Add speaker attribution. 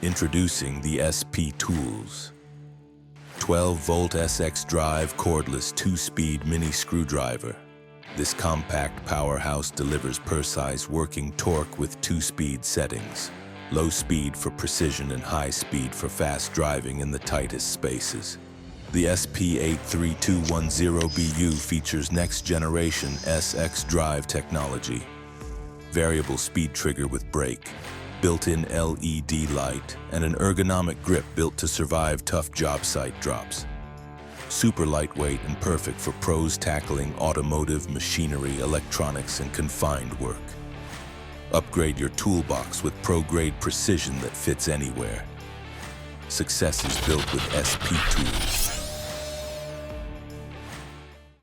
Speaker 1: Introducing the SP Tools 12-volt SX drive cordless 2-speed mini screwdriver. This compact powerhouse delivers precise working torque with 2-speed settings. Low speed for precision and high speed for fast driving in the tightest spaces. The SP83210BU features next-generation SX drive technology. Variable speed trigger with brake, built-in LED light, and an ergonomic grip built to survive tough job site drops. Super lightweight and perfect for pros tackling automotive, machinery, electronics, and confined work. Upgrade your toolbox with pro-grade precision that fits anywhere. Success is built with SP Tools.